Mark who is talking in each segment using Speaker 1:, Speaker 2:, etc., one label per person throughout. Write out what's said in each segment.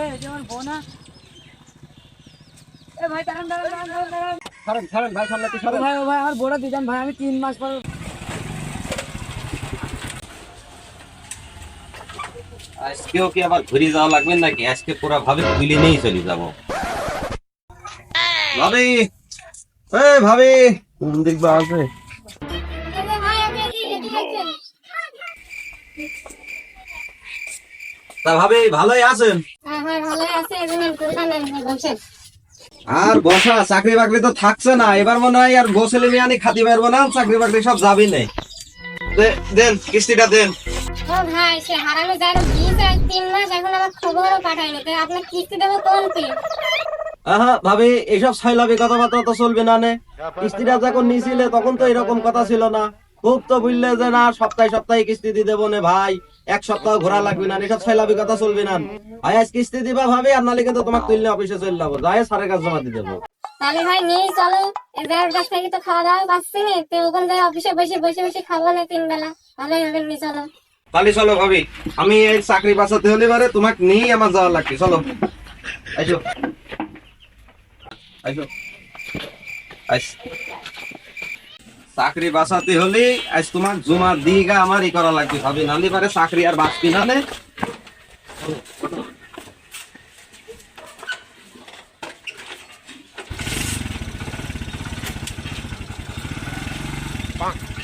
Speaker 1: আমার বোনা এ ভাই দাঁড়ান
Speaker 2: ভাই সামনে
Speaker 1: ভাই ও ভাই আমার বোনা দিদান ভাই আমি 3 মাস পর
Speaker 2: আজকেও কি আবার ঘুরে যাওয়া লাগবে নাকি? আজকে পুরো ভাবে তুলে নিয়েই চলে যাবো। ভাবি, ভাবি কোন দিক বা আছে? তা ভাবি ভালোই আছেন? আর বসা চাকরি বাকরি তো থাকছে না, এবার মনে হয় আর গোসলে মিয়ানি খাতি পারবো না, চাকরি বাকরি সব যাবি নেই। দেন কিস্তিটা দেন।
Speaker 3: ও ভাই সে হারানো যায় 3 মাস এখন আমার খবরও পাঠায়নি তো আপনার কিস্তি দেবো কোন কি?
Speaker 2: ভাবি এইসব ছাইলাবি কথাবার্তা তো চলবে না নে। কিস্তিটা যখন নিছিলে তখন তো এরকম কথা ছিল না। খুব তো বুঝলে যে না সপ্তাহে সপ্তাহে কিস্তি দিয়ে দেবো না ভাই, এক সপ্তাহ ঘোরা লাগবে না, এসব ছাইলাবি কথা চলবে না। ভাই আজ কিস্তি দিবা ভাবি, আর নালে কিন্তু তোমাকে তুললে অফিসে চলে যাবো, যাই স্যারের কাছে জমা দিয়ে দেবো।
Speaker 3: তাহলে ভাই নিয়ে চলো, এদের কাছ থেকে তো খাওয়া দাওয়া পাচ্ছি না, তো ওখান থেকে অফিসে বসে খাবো না 3 বেলা, ভালোই হবে, নিয়ে চলো।
Speaker 2: তাহলে চলো ভাবি, আমি এই চাকরি বাঁচাতে হলে পারে তোমাকে নিয়েই আমার যাওয়া লাগবে, চলো আইসো আইসো আইস। চাকরি বাঁচাতে হলে আজ তোমার জমা দিগা আমার ই করা লাগবে ভাবি, নালি পারে চাকরি আর বাঁচবি না নে।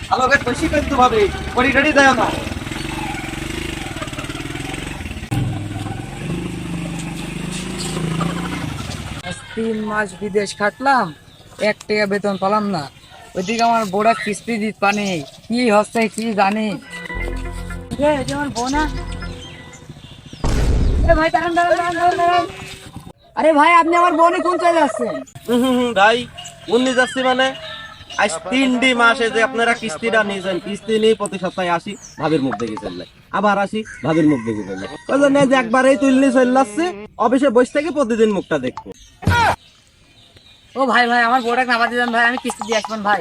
Speaker 2: হ্যালো গে খুশি করতে ভাবি, পড়ি টড়ি দেয় না।
Speaker 1: 3 মাস বিদেশ খাটলাম, 1 টাকা বেতন পেলাম না, ওইদিকে আমার বোড়া কিস্তি দিতে পানি কি হচ্ছে কি জানি। আমার বোনা এ ভাই দাঁড়ান। আরে ভাই আপনি আমার বোনে কোন চলে যাচ্ছেন?
Speaker 2: ভাই উনি যাচ্ছি মানে আজ 3 মাসে যে আপনারা কিস্তিটা নিয়েছেন, কিস্তি নিয়ে প্রতি সপ্তাহে আসি ভাবির মুখ দেখে চললে, আবার আসি ভাবির মুখ দেখে চললে, ওই জন্য যে একবারেই তুলনি চলে যাচ্ছে, অফিসে বসে থেকে প্রতিদিন মুখটা দেখবো।
Speaker 1: ও ভাই আমার বোড়াকে নামা দিলেন ভাই, আমি কিস্তি দিয়ে আসবেন ভাই।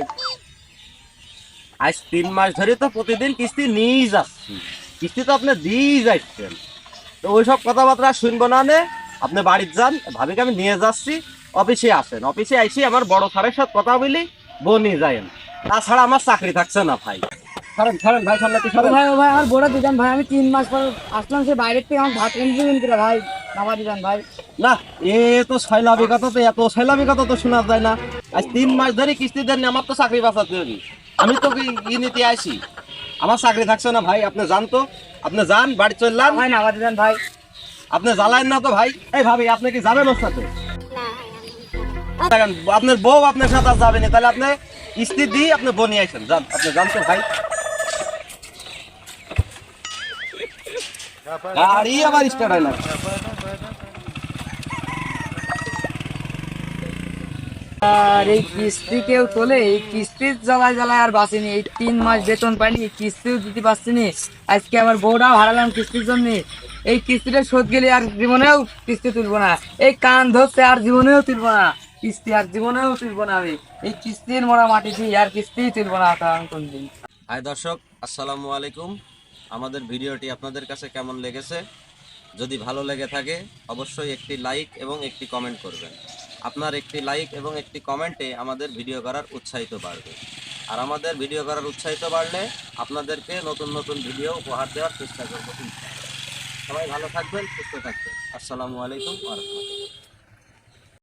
Speaker 2: আজ 3 মাস ধরে তো প্রতিদিন কিস্তি নিয়েই যাচ্ছি, কিস্তি তো আপনি দিয়েই যাচ্ছেন, তো ওইসব কথাবার্তা শুনবো না নে, আপনি বাড়িতে যান, ভাবিকে আমি নিয়ে যাচ্ছি, অফিসে আসেন, অফিসে আইসি আমার বড় স্যারের সাথে কথা বলি বনি যায়েন, তাছাড়া আমার চাকরি থাকছে না ভাই। ছাড়েন ভাই সামনে
Speaker 1: ভাই আমার বোড়া দিদান ভাই, আমি 3 মাস পর আসলাম, সে বাইরের থেকে আমার ভাত এনে দিবেন কিনা ভাই, নামা দিদান ভাই।
Speaker 2: না এ তো ছয়লাভি কথা, তো এত ছয়লাভি কথা তো শোনা যায় না। আজ 3 মাস ধরে কিস্তি দেন, আমার তো চাকরি বাঁচাতে হবে, আমি তো ই নিতে আইসি, আমার চাকরি থাকছে না ভাই, আপনি যান তো, আপনি যান বাড়ি চললাম
Speaker 1: ভাই নামা দিদান ভাই।
Speaker 2: আপনি জ্বালায়েন না তো ভাই। এই ভাবি আপনি কি যাবেন ওর সাথে?
Speaker 3: না
Speaker 2: দেখেন, আপনার বউ আপনার সাথে আর যাবে না, তাহলে আপনি কিস্তি দিয়ে আপনি বনি আইসেন, যান আপনি যান তো ভাই। গাড়ি আবার স্টার্ট হয় না।
Speaker 1: আর এই কিস্তি কেউ তোলে, এই কিস্তির জ্বালায় আর বাঁচিনি, এই 3 মাস বেতন পাইনি, কিস্তিও দিতে পারছি নি, আজকে আমার বউটাও হারালাম কিস্তির জন্য। এই কিস্তিটা শোধ গেলে আর জীবনেও কিস্তি তুলবো না, এই কান ধরছে আর জীবনেও তুলবো না কিস্তি, আর জীবনেও তুলবো না আমি এই কিস্তির মরা মাটিছি, আর কিস্তি তুলবো না কোনদিন।
Speaker 2: হাই দর্শক, আসসালামু আলাইকুম। আমাদের ভিডিওটি আপনাদের কাছে কেমন লেগেছে? যদি ভালো লেগে থাকে অবশ্যই একটি লাইক এবং একটি কমেন্ট করবেন। আপনার একটি লাইক এবং একটি কমেন্টে আমাদের ভিডিও করার উৎসাহিত বাড়বে, আর আমাদের ভিডিও করার উৎসাহিত বাড়লে আপনাদেরকে নতুন নতুন ভিডিও উপহার দেওয়ার চেষ্টা করব। সবাই ভালো থাকবেন, সুস্থ থাকবেন। আসসালামু আলাইকুম ওয়া রাহমাতুল্লাহ।